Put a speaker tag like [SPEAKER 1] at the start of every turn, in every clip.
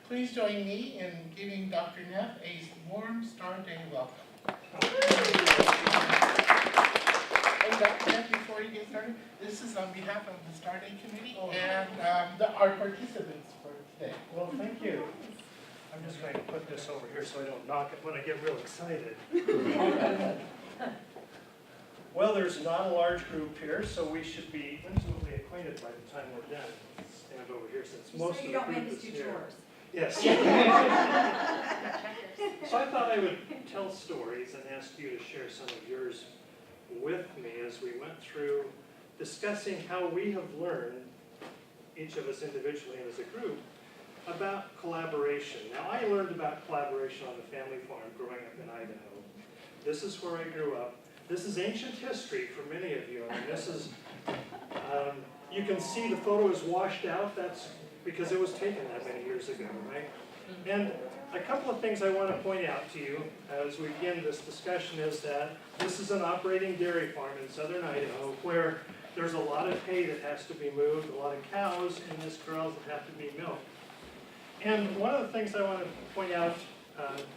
[SPEAKER 1] Please join me in giving Dr. Neff a warm Star Day welcome. And Dr. Neff, before you get started, this is on behalf of the Star Day Committee and our participants for today.
[SPEAKER 2] Well, thank you. I'm just going to put this over here so I don't knock it when I get real excited. Well, there's not a large group here, so we should be intimately acquainted by the time we're done. Stand over here since most of the group is here.
[SPEAKER 3] Chores.
[SPEAKER 2] Yes. So I thought I would tell stories and ask you to share some of yours with me as we went through discussing how we have learned, each of us individually and as a group, about collaboration. Now, I learned about collaboration on the family farm growing up in Idaho. This is where I grew up. This is ancient history for many of you. I mean, this is, you can see the photo is washed out. That's because it was taken that many years ago, right? And a couple of things I want to point out to you as we begin this discussion is that this is an operating dairy farm in southern Idaho where there's a lot of hay that has to be moved, a lot of cows in this corrals that have to be milked. And one of the things I want to point out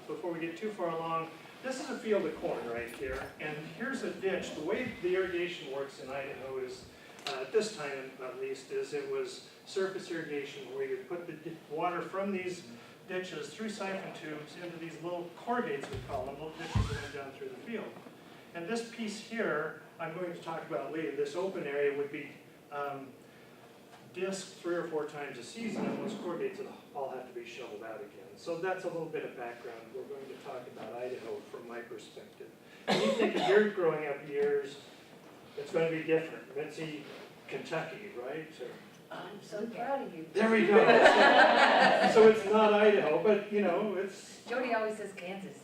[SPEAKER 2] before we get too far along, this is a field of corn right here, and here's a ditch. The way the irrigation works in Idaho is, at this time at least, is it was surface irrigation where you put the water from these ditches through siphon tubes into these little corrugates, we call them, little ditches that went down through the field. And this piece here, I'm going to talk about later, this open area would be disked 3 or 4 times a season, and those corrugates would all have to be shoveled out again. So that's a little bit of background. We're going to talk about Idaho from my perspective. When you think of your growing up years, it's going to be different. Mitzi, Kentucky, right?
[SPEAKER 3] I'm so proud of you.
[SPEAKER 2] There we go. So it's not Idaho, but you know, it's...
[SPEAKER 3] Jody always says Kansas.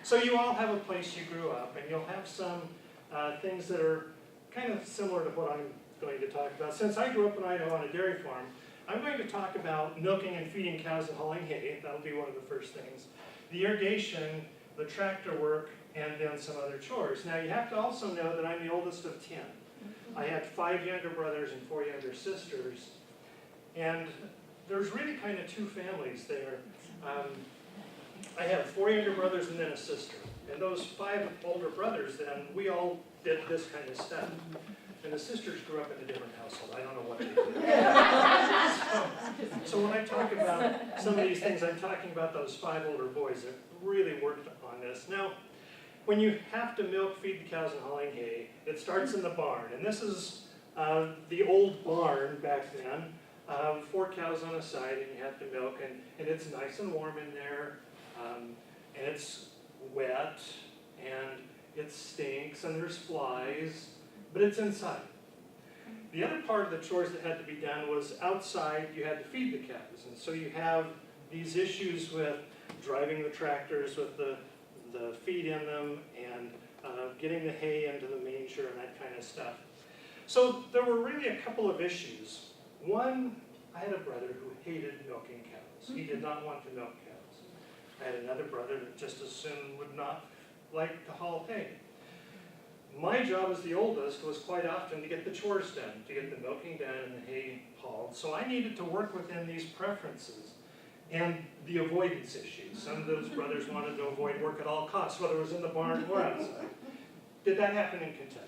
[SPEAKER 2] So you all have a place you grew up, and you'll have some things that are kind of similar to what I'm going to talk about. Since I grew up in Idaho on a dairy farm, I'm going to talk about milking and feeding cows and hauling hay. That'll be one of the first things. The irrigation, the tractor work, and then some other chores. Now you have to also know that I'm the oldest of 10. I had 5 younger brothers and 4 younger sisters. And there's really kind of 2 families there. I have 4 younger brothers and then a sister. And those 5 older brothers then, we all did this kind of stuff. And the sisters grew up in a different household. I don't know what they did. So when I talk about some of these things, I'm talking about those 5 older boys that really worked on this. Now, when you have to milk, feed the cows, and hauling hay, it starts in the barn. And this is the old barn back then. 4 cows on a side, and you have to milk, and it's nice and warm in there, and it's wet, and it stinks, and there's flies, but it's inside. The other part of the chores that had to be done was outside. You had to feed the cows, and so you have these issues with driving the tractors with the feed in them, and getting the hay into the manger and that kind of stuff. So there were really a couple of issues. One, I had a brother who hated milking cows. He did not want to milk cows. I had another brother that just as soon would not like to haul hay. My job as the oldest was quite often to get the chores done, to get the milking done and the hay hauled. So I needed to work within these preferences and the avoidance issues. Some of those brothers wanted to avoid work at all costs, whether it was in the barn or outside. Did that happen in Kentucky?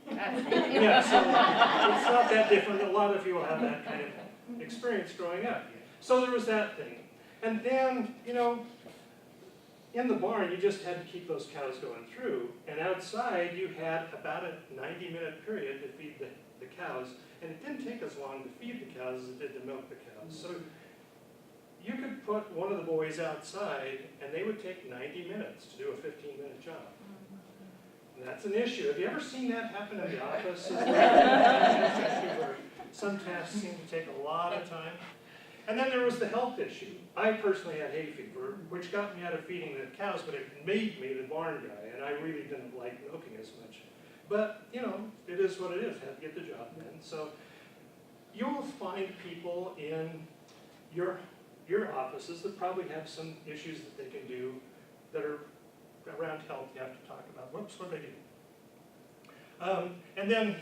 [SPEAKER 2] Yeah, so it's not that different. A lot of you will have that kind of experience growing up. So there was that thing. And then, you know, in the barn, you just had to keep those cows going through. And outside, you had about a 90-minute period to feed the cows. And it didn't take as long to feed the cows as it did to milk the cows. So you could put one of the boys outside, and they would take 90 minutes to do a 15-minute job. And that's an issue. Have you ever seen that happen in the office? Some tasks seem to take a lot of time. And then there was the health issue. I personally had hay fever, which got me out of feeding the cows, but it made me the barn guy, and I really didn't like milking as much. But, you know, it is what it is. I had to get the job done. So you'll find people in your offices that probably have some issues that they can do that are around health you have to talk about. Whoops, what did I do? And then,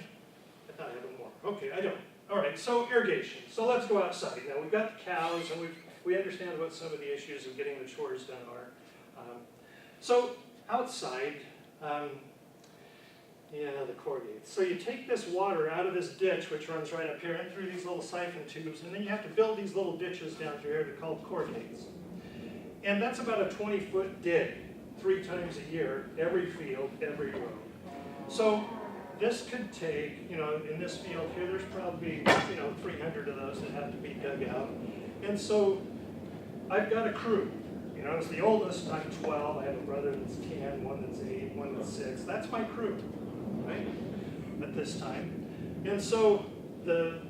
[SPEAKER 2] I thought I had one more. Okay, I don't. All right, so irrigation. So let's go outside. Now we've got the cows and we understand what some of the issues of getting the chores done are. So outside, yeah, the corrugates. So you take this water out of this ditch, which runs right up here, and through these little siphon tubes, and then you have to build these little ditches down through here. They're called corrugates. And that's about a 20-foot dig, 3 times a year, every field, every row. So this could take, in this field here, there's probably, 300 of those that have to be dug out. And so I've got a crew. As the oldest, I'm 12. I have a brother that's 10, one that's 8, one that's 6. That's my crew, right, at this time. And so the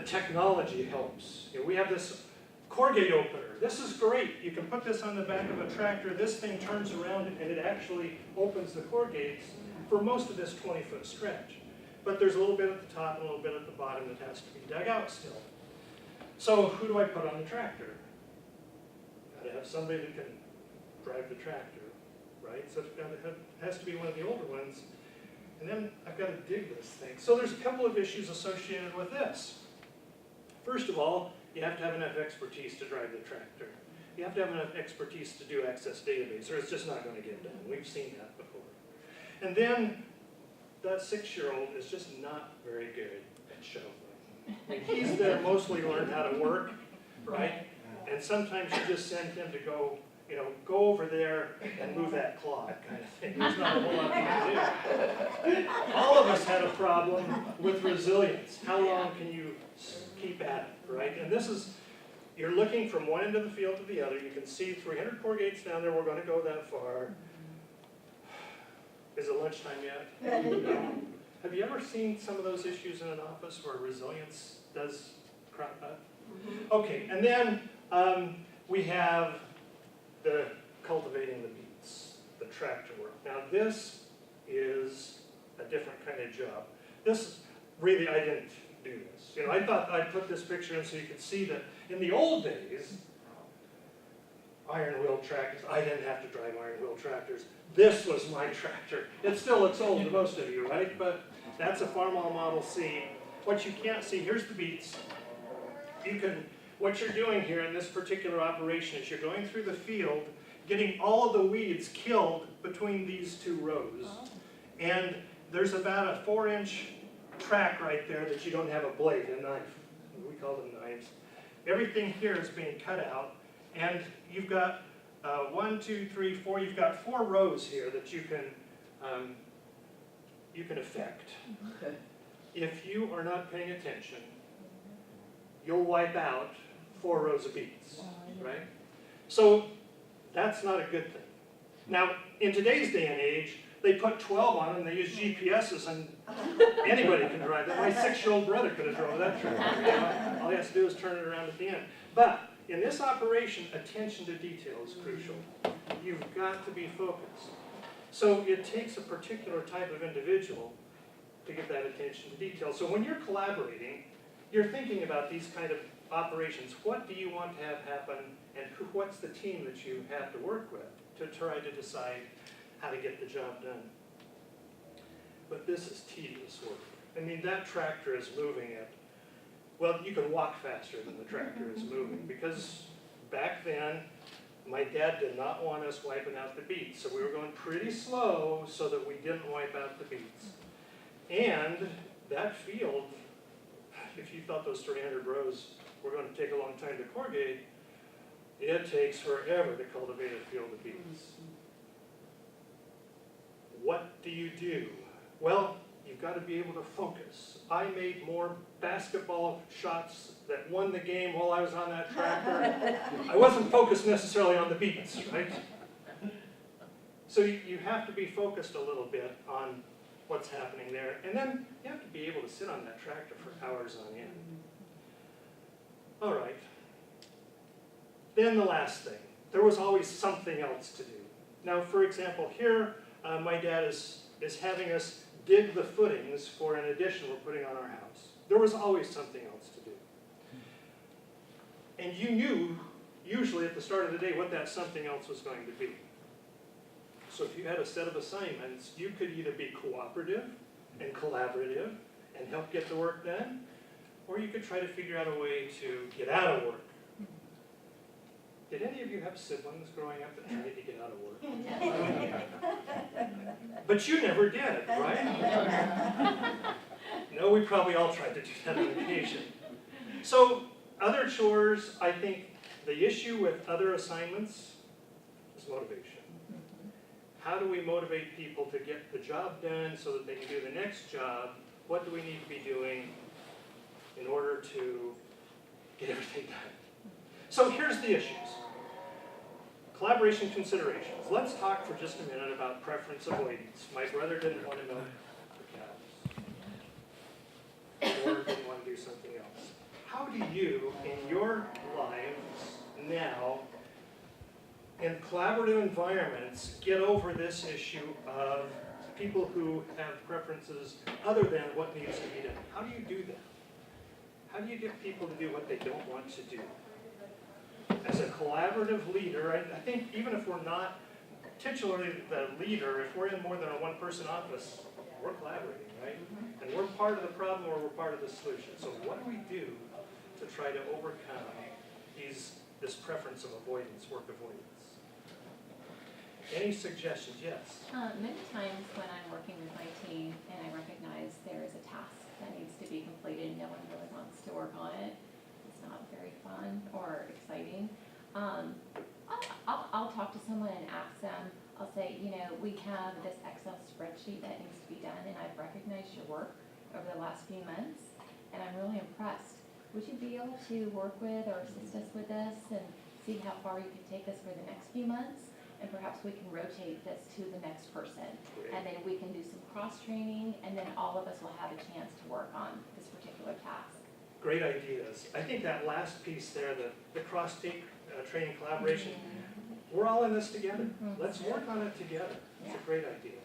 [SPEAKER 2] technology helps. We have this corrugate opener. This is great. You can put this on the back of a tractor. This thing turns around and it actually opens the corrugates for most of this 20-foot stretch. But there's a little bit at the top and a little bit at the bottom that has to be dug out still. So who do I put on the tractor? Got to have somebody that can drive the tractor, right? So it has to be one of the older ones. And then I've got to dig this thing. So there's a couple of issues associated with this. First of all, you have to have enough expertise to drive the tractor. You have to have enough expertise to do access database, or it's just not going to get done. We've seen that before. And then that 6-year-old is just not very good at shoveling. He's there mostly to learn how to work, right? And sometimes you just send him to go, go over there and move that clod kind of thing. There's not a whole lot he can do. All of us had a problem with resilience. How long can you keep at it, right? And this is, you're looking from one end of the field to the other. You can see 300 corrugates down there. We're going to go that far. Is it lunchtime yet? No. Have you ever seen some of those issues in an office where resilience does crop up? Okay, and then we have the cultivating the beets, the tractor work. Now this is a different kind of job. This, really, I didn't do this. I thought I'd put this picture in so you could see that in the old days, iron wheel tractors, I didn't have to drive iron wheel tractors. This was my tractor. It still looks old to most of you, right? But that's a Farmall Model C. What you can't see, here's the beets. What you're doing here in this particular operation is you're going through the field, getting all of the weeds killed between these 2 rows. And there's about a 4-inch track right there that you don't have a blade, a knife. We call them knives. Everything here is being cut out, and you've got 1, 2, 3, 4. You've got 4 rows here that you can affect. If you are not paying attention, you'll wipe out 4 rows of beets, right? So that's not a good thing. Now, in today's day and age, they put 12 on them, they use GPSs, and anybody can drive that. My 6-year-old brother could have drove that tractor. All he has to do is turn it around at the end. But in this operation, attention to detail is crucial. You've got to be focused. So it takes a particular type of individual to get that attention to detail. So when you're collaborating, you're thinking about these kind of operations. What do you want to have happen, and what's the team that you have to work with to try to decide how to get the job done? But this is tedious work. I mean, that tractor is moving at, well, you can walk faster than the tractor is moving, because back then, my dad did not want us wiping out the beets, so we were going pretty slow so that we didn't wipe out the beets. And that field, if you thought those 300 rows were going to take a long time to corrugate, it takes forever to cultivate a field of beets. What do you do? Well, you've got to be able to focus. I made more basketball shots that won the game while I was on that tractor. I wasn't focused necessarily on the beets, right? So you have to be focused a little bit on what's happening there. And then you have to be able to sit on that tractor for hours on end. All right. Then the last thing. There was always something else to do. Now, for example, here, my dad is having us dig the footings for an addition we're putting on our house. There was always something else to do. And you knew, usually at the start of the day, what that something else was going to be. So if you had a set of assignments, you could either be cooperative and collaborative and help get the work done, or you could try to figure out a way to get out of work. Did any of you have siblings growing up that tried to get out of work? But you never did, right? No, we probably all tried to do that on occasion. So, other chores, I think the issue with other assignments is motivation. How do we motivate people to get the job done so that they can do the next job? What do we need to be doing in order to get everything done? So here's the issues. Collaboration considerations. Let's talk for just a minute about preference avoidance. My brother didn't want to milk the cows, or didn't want to do something else. How do you, in your lives now, in collaborative environments, get over this issue of people who have preferences other than what needs to be done? How do you do that? How do you get people to do what they don't want to do? As a collaborative leader, I think even if we're not titularly the leader, if we're in more than a one-person office, we're collaborating, right? And we're part of the problem or we're part of the solution. So what do we do to try to overcome this preference of avoidance, work avoidance? Any suggestions? Yes?
[SPEAKER 4] Many times when I'm working with my team and I recognize there is a task that needs to be completed, no one really wants to work on it, it's not very fun or exciting, I'll talk to someone and ask them, I'll say, you know, we have this Excel spreadsheet that needs to be done and I've recognized your work over the last few months and I'm really impressed. Would you be able to work with or assist us with this and see how far you can take us for the next few months? And perhaps we can rotate this to the next person.
[SPEAKER 2] Great.
[SPEAKER 4] And then we can do some cross-training, and then all of us will have a chance to work on this particular task.
[SPEAKER 2] Great ideas. I think that last piece there, the cross-training collaboration, we're all in this together. Let's work on it together. It's a great idea.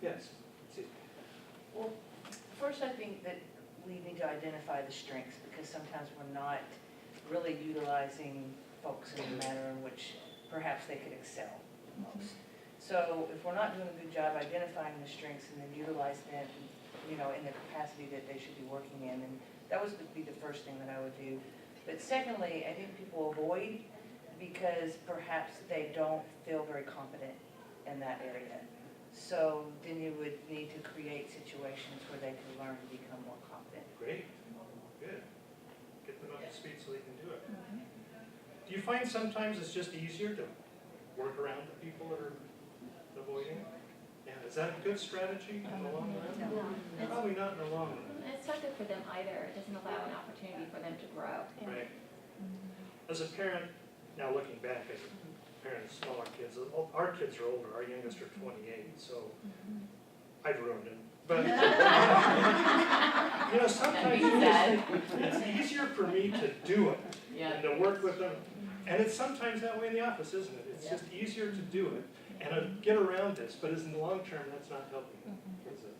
[SPEAKER 2] Yes? Susie.
[SPEAKER 3] Well, first I think that we need to identify the strengths because sometimes we're not really utilizing folks in the manner in which perhaps they could excel most. So if we're not doing a good job identifying the strengths and then utilizing them, you know, in the capacity that they should be working in, and that would be the first thing that I would do. But secondly, I think people avoid because perhaps they don't feel very confident in that area. So then you would need to create situations where they can learn to become more confident.
[SPEAKER 2] Great. Good. Get them up to speed so they can do it. Do you find sometimes it's just easier to work around the people that are avoiding? Yeah, is that a good strategy in the long run?
[SPEAKER 4] No.
[SPEAKER 2] Probably not in the long run.
[SPEAKER 4] It's not good for them either. It doesn't allow an opportunity for them to grow.
[SPEAKER 2] Right. As a parent, now looking back as a parent of smaller kids, our kids are older, our youngest are 28, so I've ruined them. But, you know, sometimes you just think it's easier for me to do it and to work with them. And it's sometimes that way in the office, isn't it? It's just easier to do it and to get around this, but in the long term, that's not helping, is it?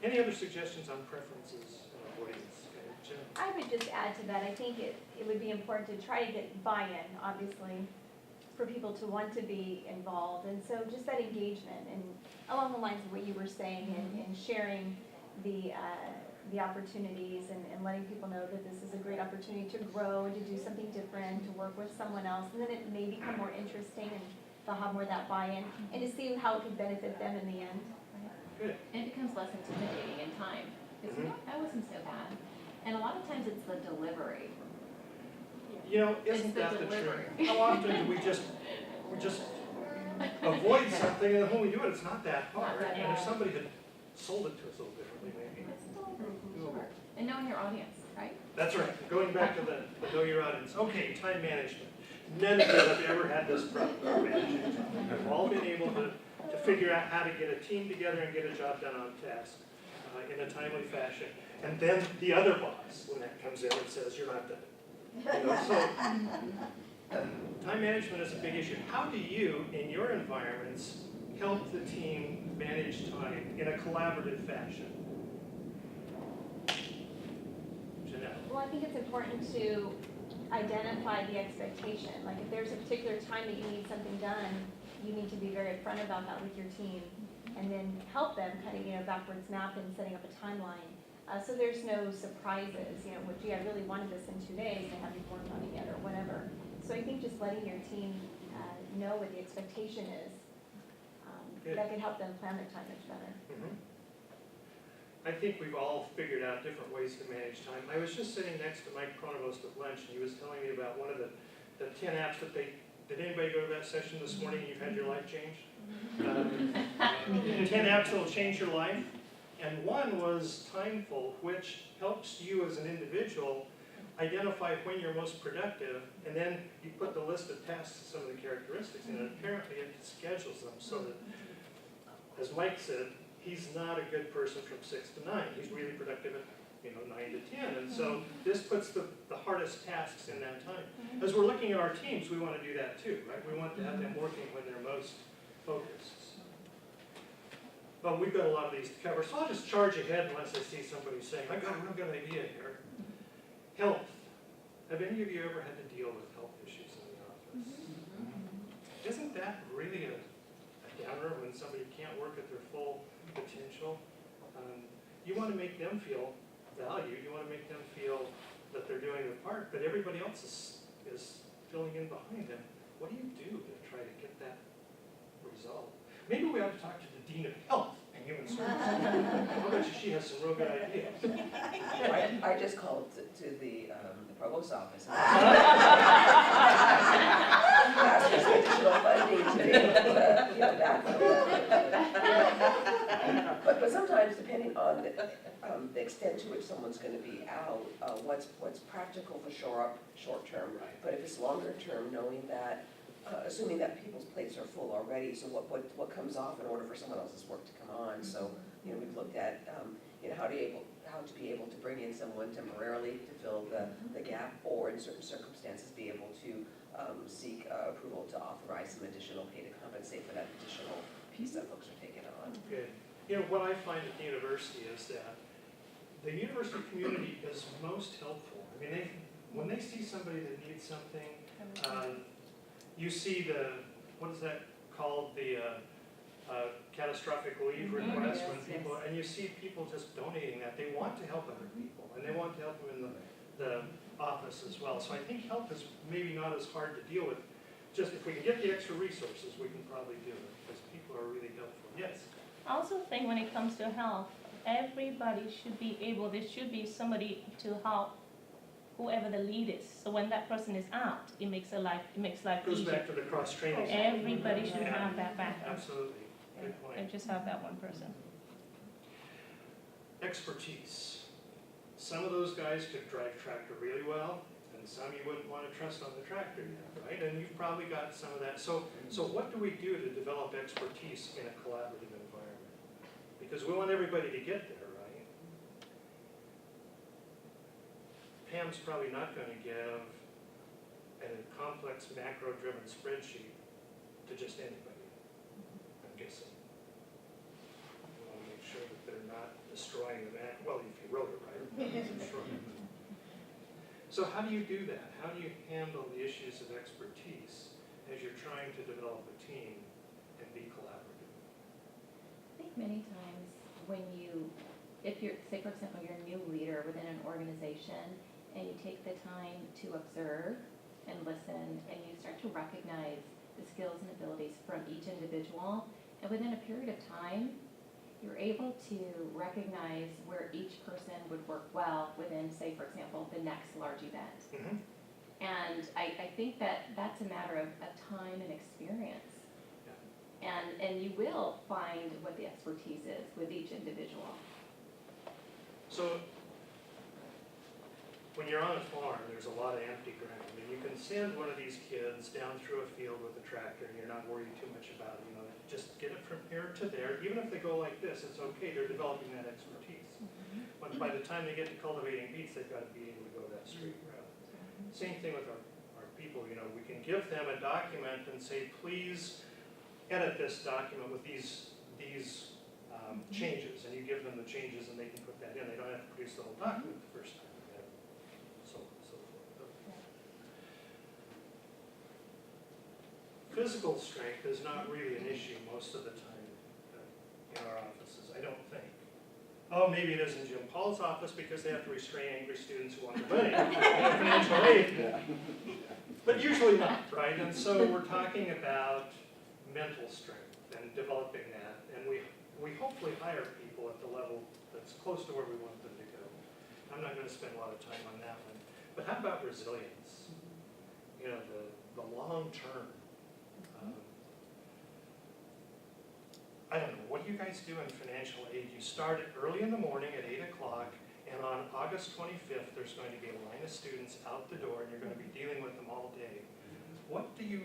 [SPEAKER 2] Any other suggestions on preferences and avoidance? Jen?
[SPEAKER 5] I would just add to that, I think it would be important to try to get buy-in, obviously, for people to want to be involved. And so just that engagement and along the lines of what you were saying and sharing the opportunities and letting people know that this is a great opportunity to grow and to do something different, to work with someone else. And then it may become more interesting and they'll have more of that buy-in and to see how it could benefit them in the end.
[SPEAKER 2] Good.
[SPEAKER 4] And it becomes less intimidating in time. Because that wasn't so bad. And a lot of times it's the delivery.
[SPEAKER 2] You know,
[SPEAKER 4] It's
[SPEAKER 2] isn't
[SPEAKER 4] the
[SPEAKER 2] that the
[SPEAKER 4] delivery.
[SPEAKER 2] truth? How often do we just avoid something and then when we do it, it's not that hard.
[SPEAKER 4] Not that
[SPEAKER 2] And if
[SPEAKER 4] hard.
[SPEAKER 2] somebody had sold it to us a little differently, maybe.
[SPEAKER 4] It's sure. And knowing your audience, right?
[SPEAKER 2] That's right. Going back to the know your audience. Okay, time management. None of you have ever had this problem managing time. We've all been able to figure out how to get a team together and get a job done on task in a timely fashion. And then the other boss, when that comes in and says, you're not done. You know, so time management is a big issue. How do you, in your environments, help the team manage time in a collaborative fashion? Jeanette?
[SPEAKER 5] Well, I think it's important to identify the expectation. Like if there's a particular time that you need something done, you need to be very upfront about that with your team and then help them kind of, backwards map and setting up a timeline So there's no surprises, well, gee, I really wanted this in 2 days, I haven't worked on it yet, or whatever. So I think just letting your team know what the expectation is, that could help them plan their time much better.
[SPEAKER 2] I think we've all figured out different ways to manage time. I was just sitting next to Mike Pronovost at lunch, and he was telling me about one of the 10 apps that did anybody go to that session this morning and you've had your life changed? 10 apps that will change your life. And one was Timeful, which helps you as an individual identify when you're most productive, and then you put the list of tasks, some of the characteristics, and apparently it schedules them so that, as Mike said, he's not a good person from 6 to 9. He's really productive at 9 to 10. And so this puts the hardest tasks in that time. As we're looking at our teams, we want to do that too, right? We want to have them working when they're most focused. But we've got a lot of these to cover, so I'll just charge ahead unless I see somebody saying, I got a real good idea here. Health. Have any of you ever had to deal with health issues in the office? Isn't that really a downer when somebody can't work at their full potential? You want to make them feel valued, you want to make them feel that they're doing their part, but everybody else is filling in behind them. What do you do to try to get that result? Maybe we ought to talk to the Dean of Health and Human Services. I bet you she has some real good ideas.
[SPEAKER 6] I just called to the provost's office. And asked for some additional funding to be able to, backfill. But sometimes, depending on the extent to which someone's going to be out, what's practical for short term. But if it's longer term, knowing that, assuming that people's plates are full already, so what comes off in order for someone else's work to come on. So we've looked at how to be able to bring in someone temporarily to fill the gap, or in certain circumstances be able to seek approval to authorize some additional pay to compensate for that additional piece that folks are taking on.
[SPEAKER 2] Good. What I find at the university is that the university community is most helpful. I mean, when they see somebody that needs something, you see what is that called, the catastrophic leave request, when people, and you see people just donating that. They want to help other people, and they want to help them in the office as well. So I think help is maybe not as hard to deal with. Just if we can get the extra resources, we can probably do it, because people are really helpful. Yes?
[SPEAKER 7] I also think when it comes to health, everybody should be able, there should be somebody to help whoever the lead is. So when that person is out, it makes life
[SPEAKER 2] Goes
[SPEAKER 7] easier.
[SPEAKER 2] back to the cross-training.
[SPEAKER 7] Everybody should have that backup.
[SPEAKER 2] Absolutely. Good point.
[SPEAKER 7] And just have that one person.
[SPEAKER 2] Expertise. Some of those guys could drive tractor really well, and some you wouldn't want to trust on the tractor yet, right? And you've probably got some of that. So what do we do to develop expertise in a collaborative environment? Because we want everybody to get there, right? Pam's probably not going to give a complex macro-driven spreadsheet to just anybody, I'm guessing. We want to make sure that they're not destroying the macro. Well, if you wrote it right. So how do you do that? How do you handle the issues of expertise as you're trying to develop a team and be collaborative?
[SPEAKER 4] I think many times if you're, say for example, you're a new leader within an organization and you take the time to observe and listen and you start to recognize the skills and abilities from each individual, and within a period of time, you're able to recognize where each person would work well within, say for example, the next large event.
[SPEAKER 2] Mm-hmm.
[SPEAKER 4] And I think that's a matter of time and experience. And you will find what the expertise is with each individual.
[SPEAKER 2] So when you're on a farm, there's a lot of empty ground. And you can send one of these kids down through a field with a tractor and you're not worried too much about it. Just get it from here to there. Even if they go like this, it's okay. They're developing that expertise. But by the time they get to cultivating beets, they've got to be able to go that straight route. Same thing with our people. We can give them a document and say, please edit this document with these changes, and you give them the changes and they can put that in. They don't have to produce the whole document the first time. So on and so forth. Physical strength is not really an issue most of the time in our offices, I don't think. Oh, maybe it is in Jim Paul's office because they have to restrain angry students who want the money, financial aid.
[SPEAKER 8] Yeah.
[SPEAKER 2] But usually not, right? And so we're talking about mental strength and developing that. And we hopefully hire people at the level that's close to where we want them to go. I'm not going to spend a lot of time on that one. But how about resilience? You know, the long term. I don't know, what do you guys do in financial aid? You start early in the morning at 8 o'clock, and on August 25th, there's going to be a line of students out the door, and you're going to be dealing with them all day. What do you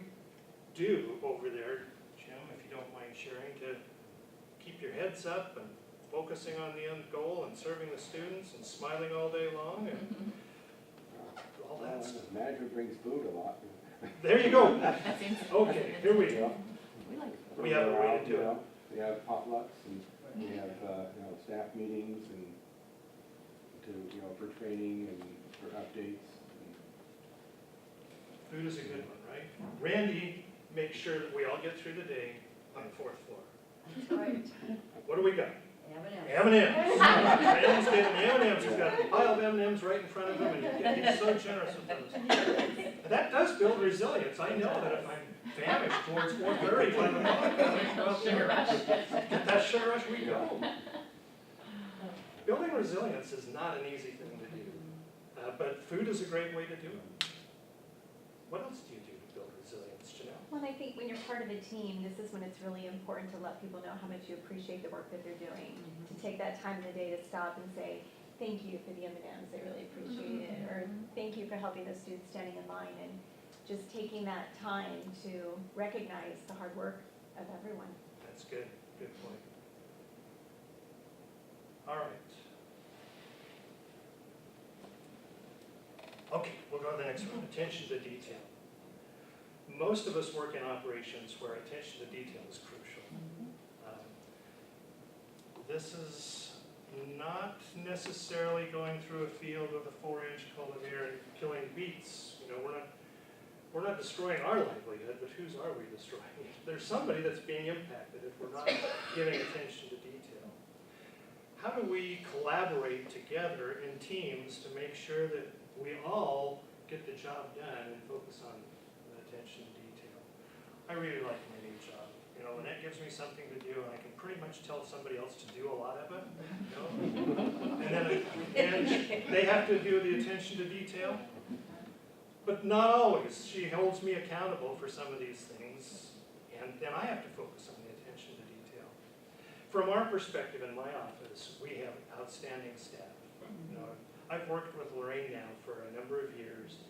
[SPEAKER 2] do over there, Jim, if you don't mind sharing, to keep your heads up and focusing on the end goal and serving the students and smiling all day long and all that stuff?
[SPEAKER 8] Management brings food a lot.
[SPEAKER 2] There you go.
[SPEAKER 4] That seems.
[SPEAKER 2] Okay, here we go.
[SPEAKER 4] We like.
[SPEAKER 2] We have a way to do it.
[SPEAKER 8] We have potlucks and we have, staff meetings and for training and for updates.
[SPEAKER 2] Food is a good one, right? Randy makes sure that we all get through the day on the 4th floor.
[SPEAKER 3] That's right.
[SPEAKER 2] What do we got?
[SPEAKER 3] M&Ms.
[SPEAKER 2] M&Ms. Randy's getting the M&Ms. He's got a pile of M&Ms right in front of him, and he's so generous with those. And that does build resilience. I know that if I'm famished towards 4:30, 5 o'clock,
[SPEAKER 4] Sugar rush.
[SPEAKER 2] get that sugar rush, we go. Building resilience is not an easy thing to do, but food is a great way to do it. What else do you do to build resilience, Janelle?
[SPEAKER 5] Well, I think when you're part of a team, this is when it's really important to let people know how much you appreciate the work that they're doing. To take that time in the day to stop and say, thank you for the M&Ms, I really appreciate it. Or thank you for helping those students standing in line, and just taking that time to recognize the hard work of everyone.
[SPEAKER 2] That's good, good point. All right. Okay, we'll go to the next one, attention to detail. Most of us work in operations where attention to detail is crucial. This is not necessarily going through a field with a 4-inch cultivator and killing beets. You know, we're not destroying our livelihood, but whose are we destroying? There's somebody that's being impacted if we're not giving attention to detail. How do we collaborate together in teams to make sure that we all get the job done and focus on attention to detail? I really like my new job. You know, Lynette gives me something to do, and I can pretty much tell somebody else to do a lot of it. You know? and they have to do the attention to detail. But not always. She holds me accountable for some of these things, and then I have to focus on the attention to detail. From our perspective in my office, we have outstanding staff. You know, I've worked with Lorraine now for a number of years,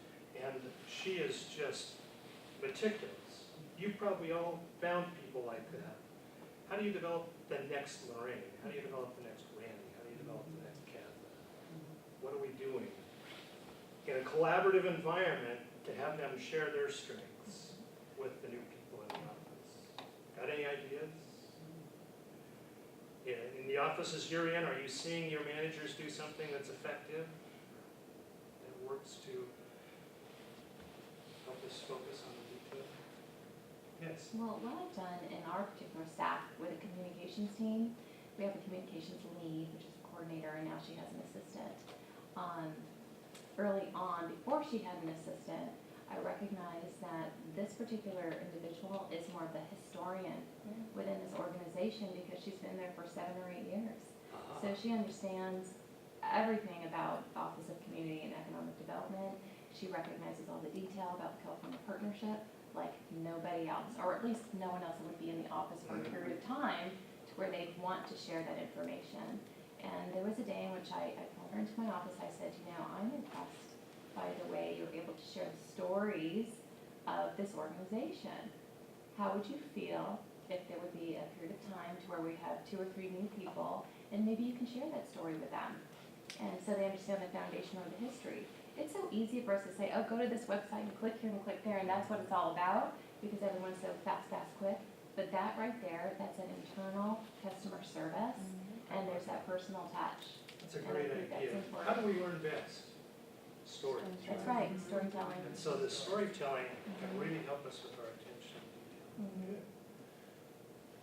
[SPEAKER 2] and she is just meticulous. You've probably all found people like that. How do you develop the next Lorraine? How do you develop the next Randy? How do you develop the next Kathy? What are we doing? In a collaborative environment, to have them share their strengths with the new people in the office. Got any ideas? In the offices you're in, are you seeing your managers do something that's effective, that works to help us focus on the detail? Yes.
[SPEAKER 4] Well, what I've done in our particular staff with a communications team, we have a communications lead, which is a coordinator, and now she has an assistant. Early on, before she had an assistant, I recognized that this particular individual is more of the historian within this organization because she's been there for 7 or 8 years. So she understands everything about the Office of Community and Economic Development. She recognizes all the detail about the California Partnership like nobody else, or at least no one else would be in the office for a period of time to where they'd want to share that information. And there was a day in which I called her into my office. I said, you know, I'm impressed by the way you're able to share the stories of this organization. How would you feel if there would be a period of time to where we have 2 or 3 new people, and maybe you can share that story with them? And so they understand the foundation of the history. It's so easy for us to say, oh, go to this website and click here and click there, and that's what it's all about, because everyone's so fast, quick. But that right there, that's an internal customer service. And there's that personal touch.
[SPEAKER 2] That's a great
[SPEAKER 4] And I think
[SPEAKER 2] idea.
[SPEAKER 4] that's important.
[SPEAKER 2] How do we learn best? Story.
[SPEAKER 4] That's right, storytelling.
[SPEAKER 2] And so the storytelling can really help us with our attention to detail.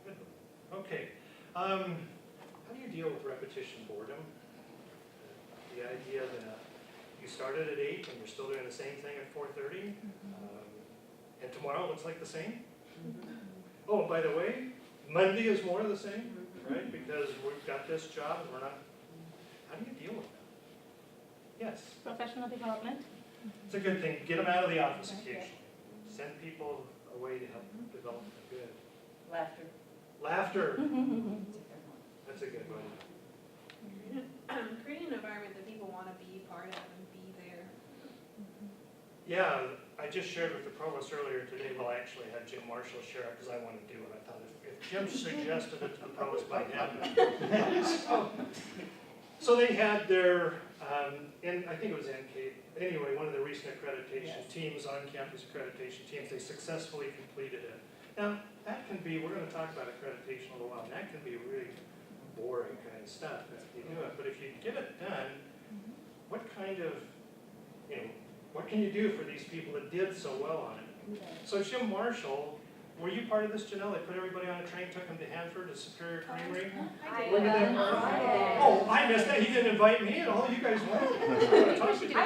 [SPEAKER 2] Good. Good. Okay. how do you deal with repetition boredom? The idea that you started at 8 and you're still doing the same thing at 4:30, and tomorrow looks like the same. Oh, and by the way, Monday is more of the same, right? Because we've got this job and we're not, how do you deal with that? Yes,
[SPEAKER 7] Professional development.
[SPEAKER 2] it's a good thing. Get them out of the office occasionally. Send people away to help develop them. Good.
[SPEAKER 3] Laughter.
[SPEAKER 2] Laughter. That's a good one.
[SPEAKER 9] Creating an environment that people want to be part of and be there.
[SPEAKER 2] Yeah, I just shared with the provost earlier today, well, I actually had Jim Marshall share it because I wanted to do it. I thought if Jim suggested it to the provost, might happen. So they had their, I think it was NK, anyway, one of the recent accreditation teams, on-campus accreditation teams, they successfully completed it. Now, that can be, we're going to talk about accreditation in a little while, and that can be really boring kind of stuff if you do it. But if you get it done, what kind of, what can you do for these people that did so well on it? So Jim Marshall, were you part of this, Janelle? They put everybody on a train, took them to Hanford, to Superior Creamery?
[SPEAKER 9] I
[SPEAKER 2] Look at that. Oh, I missed that. He didn't invite me and all you guys went.
[SPEAKER 5] I was rooting for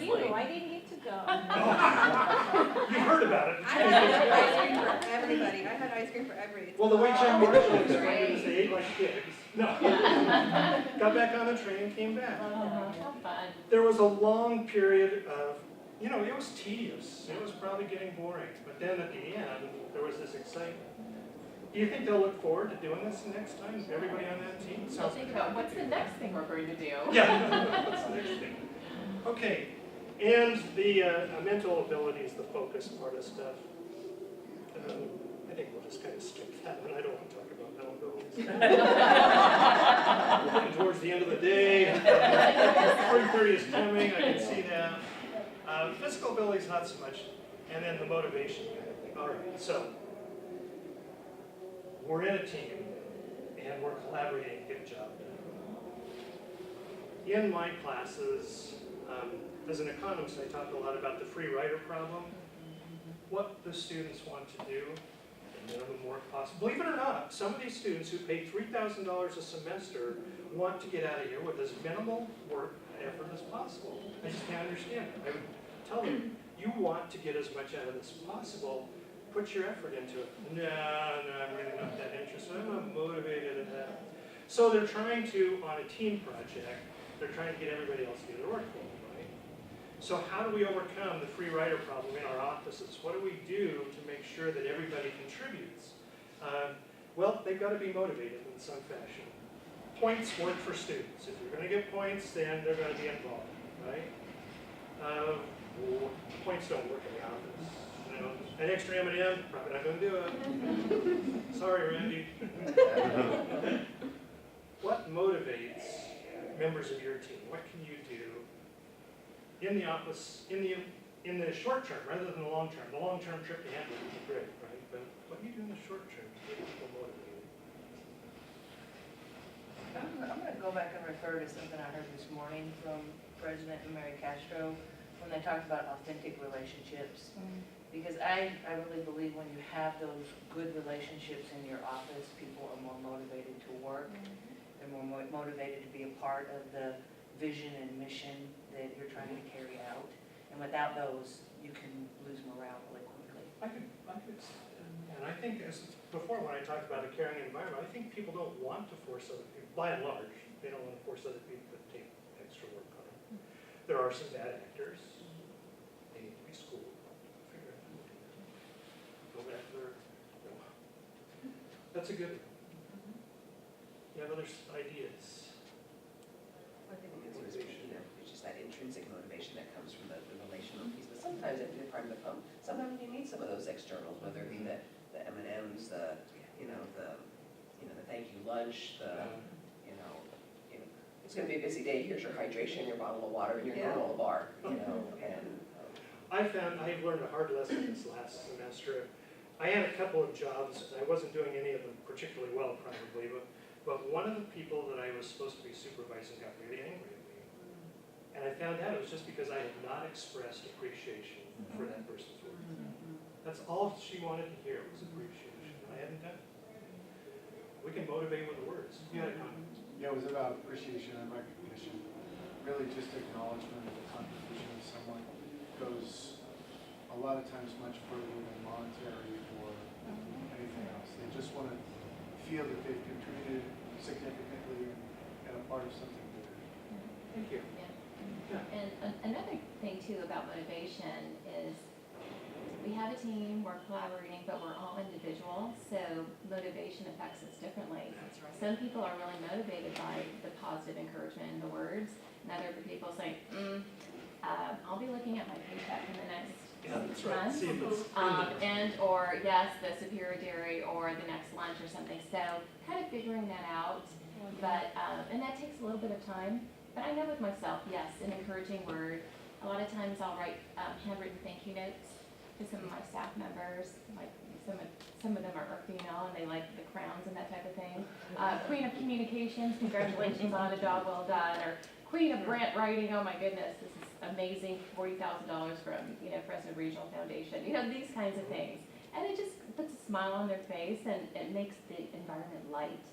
[SPEAKER 5] you, I didn't get to go.
[SPEAKER 2] You heard about it.
[SPEAKER 9] I had ice cream for everybody. I had ice cream for everybody.
[SPEAKER 2] Well, the way Jim Marshall explained it is they ate like pigs. No. Got back on the train and came back.
[SPEAKER 4] How fun.
[SPEAKER 2] There was a long period of, it was tedious. It was probably getting boring. But then at the end, there was this excitement. Do you think they'll look forward to doing this next time? Everybody on that team?
[SPEAKER 10] So think about what's the next thing we're going to do?
[SPEAKER 2] Yeah, what's the next thing? Okay, and the mental abilities, the focus part of stuff. I think we'll just kind of skip that one. I don't want to talk about mental abilities. We're getting towards the end of the day. 3:30 is coming, I can see that. Physical abilities, not so much. And then the motivation kind of thing. All right, so we're in a team and we're collaborating to get a job done. In my classes, as an economist, I talk a lot about the free rider problem. What the students want to do, the minimum work possible. Believe it or not, some of these students who pay $3,000 a semester want to get out of here with as minimal work effort as possible. I just can't understand it. I would tell them, you want to get as much out of this as possible, put your effort into it. No, I'm really not that interested. I'm not motivated at that. So they're trying to, on a team project, they're trying to get everybody else to do their work for them, right? So how do we overcome the free rider problem in our offices? What do we do to make sure that everybody contributes? Well, they've got to be motivated in some fashion. Points work for students. If you're going to get points, then they're going to be involved, right? Points don't work in the office. An extra M&M, probably not going to do it. Sorry, Randy. What motivates members of your team? What can you do in the office, in the short term, rather than the long term? The long-term trip to Hanford would be great, right? But what do you do in the short term to get people motivated?
[SPEAKER 3] I'm going to go back and refer to something I heard this morning from President Mary Castro when they talked about authentic relationships. Because I really believe when you have those good relationships in your office, people are more motivated to work. They're more motivated to be a part of the vision and mission that you're trying to carry out. And without those, you can lose morale really quickly.
[SPEAKER 2] I could and I think, as before when I talked about a caring environment, I think people don't want to force other people, by and large, they don't want to force other people to take extra work on it. There are some bad actors. They need to be schooled. Figure out how to do that. Go back to their, That's a good one. You have other ideas?
[SPEAKER 6] I think it's just that intrinsic motivation that comes from the relational piece, but sometimes it can be part of the fun. Sometimes you need some of those externals, whether it be the M&Ms, the thank you lunch, it's gonna be a busy day, here's your hydration, your bottle of water, and your granola bar, and.
[SPEAKER 2] I've learned a hard lesson this last semester. I had a couple of jobs, and I wasn't doing any of them particularly well probably, but one of the people that I was supposed to be supervising got really angry at me. And I found out it was just because I had not expressed appreciation for that person's work. That's all she wanted to hear was appreciation. I hadn't done it. We can motivate with the words. You had a comment?
[SPEAKER 11] Yeah, it was about appreciation and recognition. Really just acknowledgement of the contribution of someone goes a lot of times much further than monetary or anything else. They just want to feel that they've contributed significantly and a part of something bigger.
[SPEAKER 2] Thank you.
[SPEAKER 4] Yeah. And another thing too about motivation is we have a team, we're collaborating, but we're all individuals, so motivation affects us differently.
[SPEAKER 10] That's right.
[SPEAKER 4] Some people are really motivated by the positive encouragement in the words, and other people say, I'll be looking at my paycheck in the next 6 months.
[SPEAKER 2] See if it's
[SPEAKER 4] And, or yes, the superior dairy or the next lunch or something. So kind of figuring that out, but, and that takes a little bit of time. But I know with myself, yes, an encouraging word. A lot of times I'll write handwritten thank you notes to some of my staff members, like some of them are female and they like the crowns and that type of thing. Queen of Communications, congratulations on a job well done. Or Queen of Grant Writing, oh my goodness, this is amazing, $40,000 from, Fresno Regional Foundation. These kinds of things. And it just puts a smile on their face and it makes the environment light.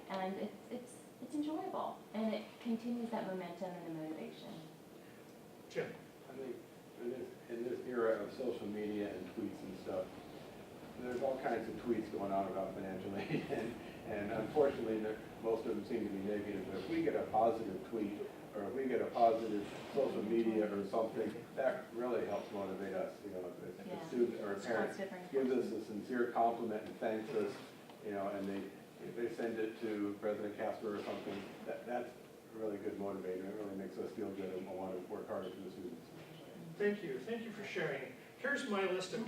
[SPEAKER 4] And it's enjoyable and it continues that momentum and the motivation.
[SPEAKER 2] Jim.
[SPEAKER 8] I think in this era of social media and tweets and stuff, there's all kinds of tweets going on about financial aid, and unfortunately, most of them seem to be negative. But if we get a positive tweet, or if we get a positive social media or something, that really helps motivate us. If a student or a parent gives us a sincere compliment and thanks us, and they send it to President Casper or something, that's a really good motivator. It really makes us feel good and want to work harder for the students.
[SPEAKER 2] Thank you for sharing. Here's my list of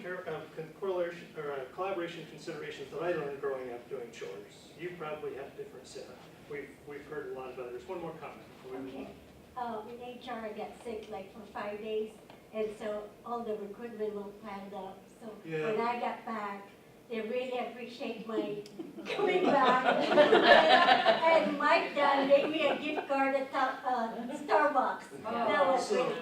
[SPEAKER 2] collaboration considerations that I learned growing up doing chores. You probably have a different set. We've heard a lot of others. One more comment before we move on.
[SPEAKER 12] In HR, I got sick like for 5 days, and so all the recruitment was planned up. So when I got back, they really appreciate my coming back. And Mike Dunn gave me a gift card at Starbucks. That was really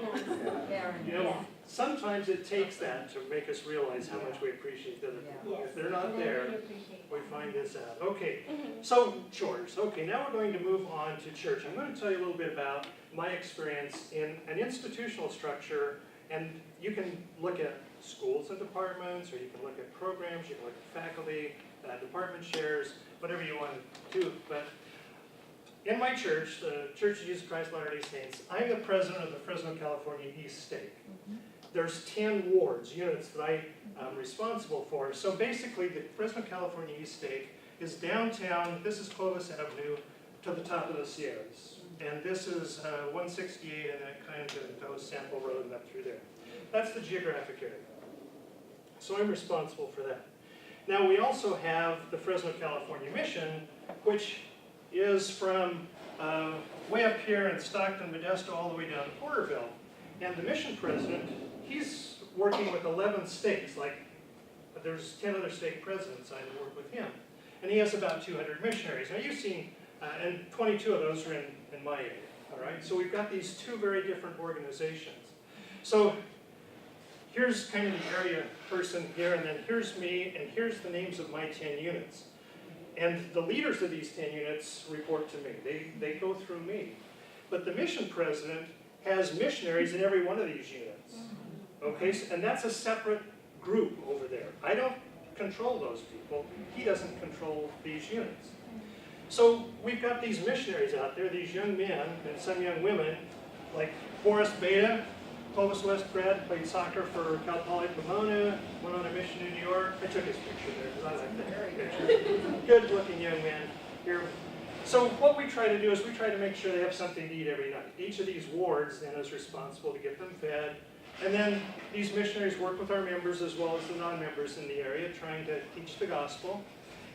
[SPEAKER 12] nice.
[SPEAKER 2] Sometimes it takes that to make us realize how much we appreciate the other people. If they're not there, we find this out. Okay, so chores. Okay, now we're going to move on to church. I'm going to tell you a little bit about my experience in an institutional structure, and you can look at schools and departments, or you can look at programs, you can look at faculty, department chairs, whatever you want to do. But in my church, the Church of Jesus Christ Latter-day Saints, I'm the president of the Fresno, California East Stake. There's 10 wards, units that I'm responsible for. So basically, the Fresno, California East Stake is downtown. This is Clovis Avenue to the top of the Sierras. And this is 168, and it kind of goes Sample Road and up through there. That's the geographic area. So I'm responsible for that. Now, we also have the Fresno, California Mission, which is from way up here in Stockton, Modesto, all the way down to Porterville. And the mission president, he's working with 11 stakes, like there's 10 other stake presidents I work with him. And he has about 200 missionaries. Now you've seen, and 22 of those are in my area, all right? So we've got these two very different organizations. So here's kind of the area person here, and then here's me, and here's the names of my 10 units. And the leaders of these 10 units report to me. They go through me. But the mission president has missionaries in every one of these units. Okay, so, and that's a separate group over there. I don't control those people. He doesn't control these units. So we've got these missionaries out there, these young men and some young women, like Horace Beta, Clovis West grad, played soccer for Cal Poly Pomona, went on a mission to New York. I took his picture there because I like that picture. Good looking young man here. So what we try to do is we try to make sure they have something to eat every night. Each of these wards then is responsible to get them fed. And then these missionaries work with our members as well as the non-members in the area, trying to teach the gospel.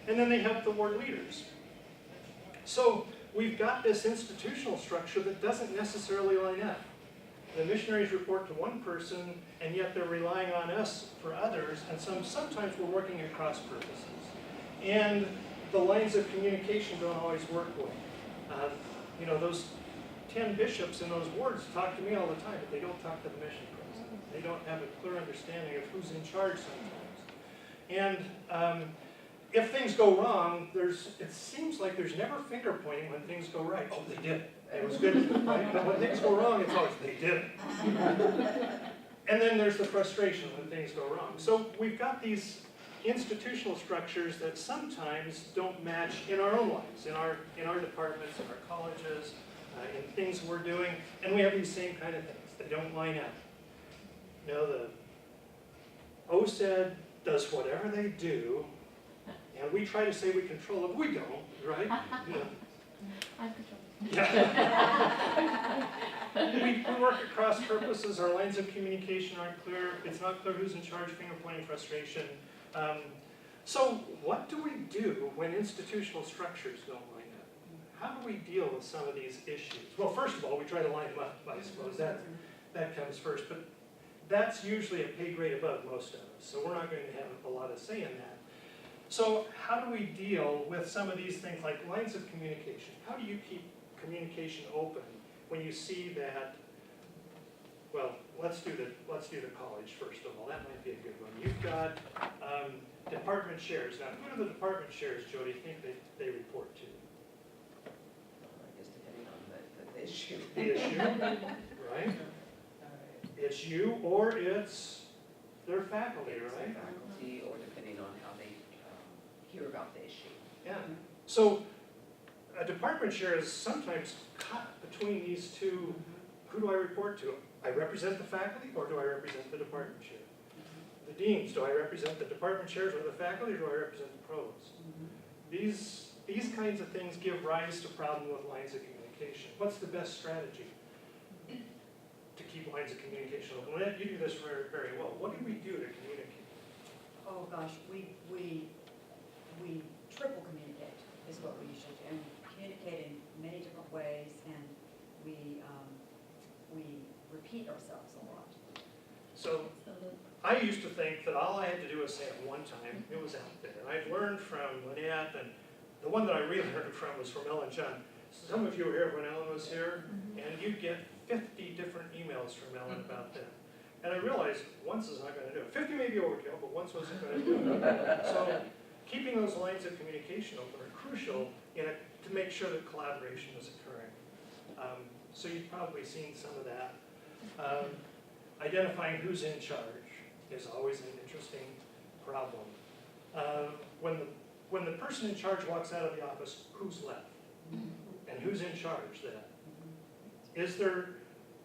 [SPEAKER 2] And then they help the ward leaders. So we've got this institutional structure that doesn't necessarily line up. The missionaries report to one person, and yet they're relying on us for others, and sometimes we're working at cross purposes. And the lines of communication don't always work well. Those 10 bishops in those wards talk to me all the time, but they don't talk to the mission president. They don't have a clear understanding of who's in charge sometimes. And if things go wrong, it seems like there's never finger pointing when things go right. Oh, they did it. It was good, right? But when things go wrong, it's always, they did it. And then there's the frustration when things go wrong. So we've got these institutional structures that sometimes don't match in our own lives, in our departments, in our colleges, in things we're doing, and we have these same kind of things. They don't line up. You know, the OSED does whatever they do, and we try to say we control it. We don't, right? Yeah.
[SPEAKER 4] I'm controlling.
[SPEAKER 2] Yeah. we work at cross purposes. Our lines of communication aren't clear. It's not clear who's in charge, finger pointing, frustration. So what do we do when institutional structures don't line up? How do we deal with some of these issues? Well, first of all, we try to line them up, I suppose. That comes first. But that's usually a pay grade above most of us. So we're not going to have a lot of say in that. So how do we deal with some of these things like lines of communication? How do you keep communication open when you see that, well, let's do the college first of all. That might be a good one. You've got department chairs. Now, who do the department chairs, Joe, do you think they report to?
[SPEAKER 6] I guess depending on the issue.
[SPEAKER 2] The issue, right? It's you or it's their faculty,
[SPEAKER 6] It's
[SPEAKER 2] right?
[SPEAKER 6] the faculty, or depending on how they hear about the issue.
[SPEAKER 2] Yeah. So a department chair is sometimes cut between these two. Who do I report to? I represent the faculty, or do I represent the department chair? The deans, do I represent the department chairs or the faculty, or do I represent the provost? These kinds of things give rise to problems with lines of communication. What's the best strategy to keep lines of communication open? Lynette, you do this very, very well. What do we do to communicate?
[SPEAKER 13] Oh gosh, we triple communicate is what we usually do, and we communicate in many different ways, and we repeat ourselves a lot.
[SPEAKER 2] So I used to think that all I had to do was say it one time, it was out there. I've learned from Lynette, and the one that I really learned from was from Ellen Chun. Some of you were here when Ellen was here, and you get 50 different emails from Ellen about that. And I realized once is not going to do it. 50 may be overkill, but once wasn't going to do it. So keeping those lines of communication open are crucial to make sure that collaboration is occurring. So you've probably seen some of that. Identifying who's in charge is always an interesting problem. When the person in charge walks out of the office, who's left? And who's in charge then?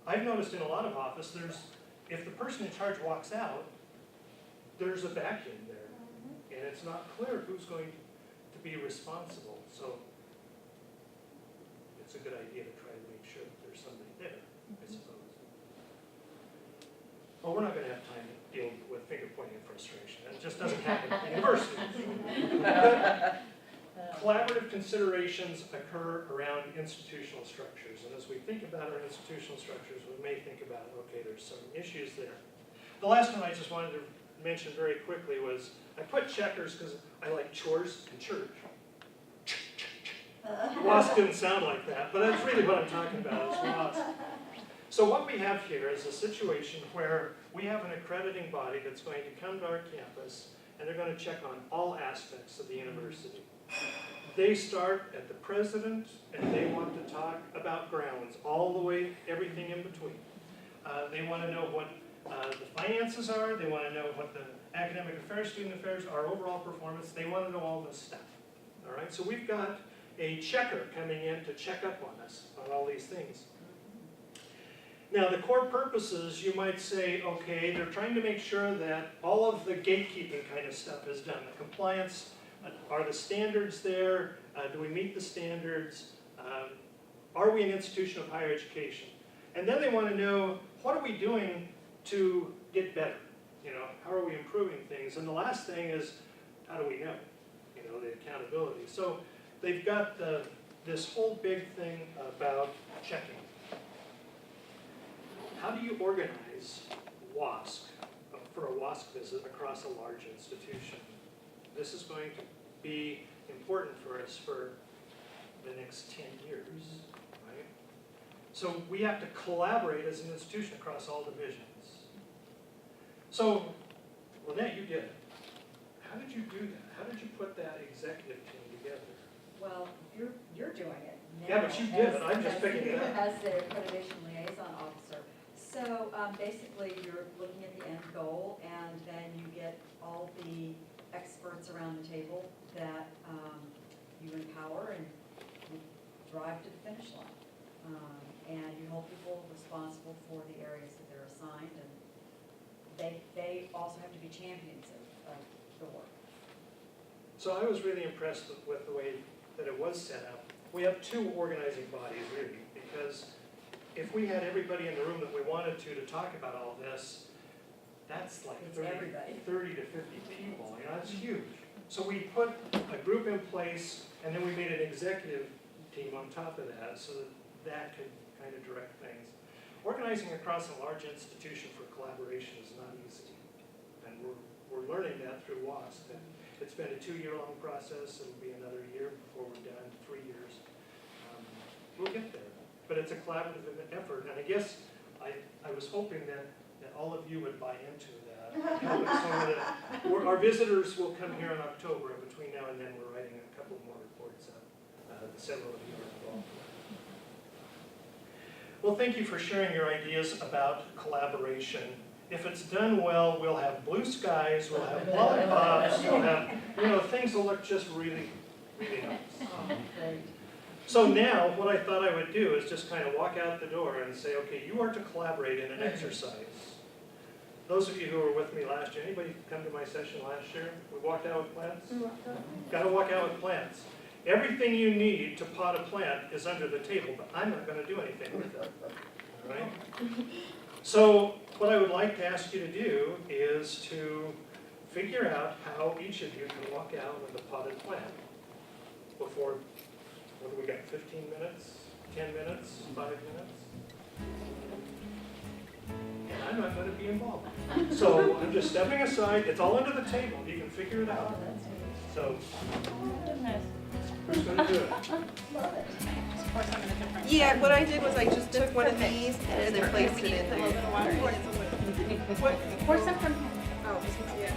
[SPEAKER 2] I've noticed in a lot of offices, if the person in charge walks out, there's a vacuum there. And it's not clear who's going to be responsible. So it's a good idea to try to make sure that there's somebody there, I suppose. Well, we're not going to have time to deal with finger pointing and frustration. It just doesn't happen at universities. Collaborative considerations occur around institutional structures. And as we think about our institutional structures, we may think about, okay, there's some issues there. The last one I just wanted to mention very quickly was, I put checkers because I like chores and church. WASP didn't sound like that, but that's really what I'm talking about is WASP. So what we have here is a situation where we have an accrediting body that's going to come to our campus, and they're going to check on all aspects of the university. They start at the president, and they want to talk about grounds, all the way, everything in between. They want to know what the finances are, they want to know what the academic affairs, student affairs, our overall performance, they want to know all this stuff. All right, so we've got a checker coming in to check up on us on all these things. Now, the core purposes, you might say, okay, they're trying to make sure that all of the gatekeeping kind of stuff is done. The compliance, are the standards there? Do we meet the standards? Are we an institution of higher education? And then they want to know, what are we doing to get better? You know, how are we improving things? And the last thing is, how do we know? You know, the accountability. So they've got this whole big thing about checking. How do you organize WASC for a WASC visit across a large institution? This is going to be important for us for the next 10 years, right? So we have to collaborate as an institution across all divisions. So, Lynette, you did it. How did you do that? How did you put that executive team together?
[SPEAKER 13] Well, you're doing it now.
[SPEAKER 2] Yeah, but you did it. I'm just
[SPEAKER 13] as-
[SPEAKER 2] picking it up.
[SPEAKER 13] As their accreditation liaison officer. So, basically, you're looking at the end goal, and then you get all the experts around the table that, you empower and you drive to the finish line. And you hold people responsible for the areas that they're assigned, and they also have to be champions of the work.
[SPEAKER 2] So I was really impressed with the way that it was set up. We have two organizing bodies really, because if we had everybody in the room that we wanted to talk about all this, that's like
[SPEAKER 13] It's
[SPEAKER 2] 30
[SPEAKER 13] everybody.
[SPEAKER 2] to 50 people, you know, that's huge. So we put a group in place, and then we made an executive team on top of that, so that could kind of direct things. Organizing across a large institution for collaboration is not easy, and we're learning that through WASP. And it's been a 2-year-long process. It'll be another year before we're done, 3 years. We'll get there, but it's a collaborative effort, and I guess I was hoping that all of you would buy into that. You know, so that our visitors will come here in October, and between now and then, we're writing a couple more reports up. Several of you are involved. Well, thank you for sharing your ideas about collaboration. If it's done well, we'll have blue skies, we'll have lollipops, we'll have, you know, things will look just really, really nice. So now, what I thought I would do is just kind of walk out the door and say, okay, you are to collaborate in an exercise. Those of you who were with me last year, anybody come to my session last year? We walked out with plants? Got to walk out with plants. Everything you need to pot a plant is under the table, but I'm not going to do anything with it. All right? So what I would like to ask you to do is to figure out how each of you can walk out with a potted plant before, what do we got, 15 minutes, 10 minutes, 5 minutes? And I'm not going to be involved. So I'm just stepping aside. It's all under the table. You can figure it out. So who's going to do it?
[SPEAKER 9] Yeah, what I did was I just took one of these and then placed it in there.
[SPEAKER 7] Pour some from here.
[SPEAKER 9] Oh, yeah.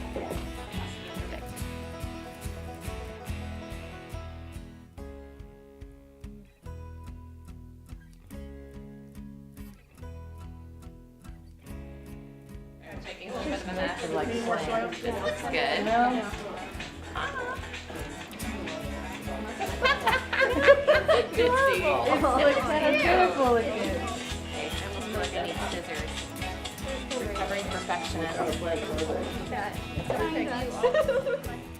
[SPEAKER 10] Making a little bit of a mess. This looks good. Good seeing.
[SPEAKER 7] beautiful again.
[SPEAKER 10] Okay, I almost feel like I need scissors. Recovering perfectionist.
[SPEAKER 9] Perfect.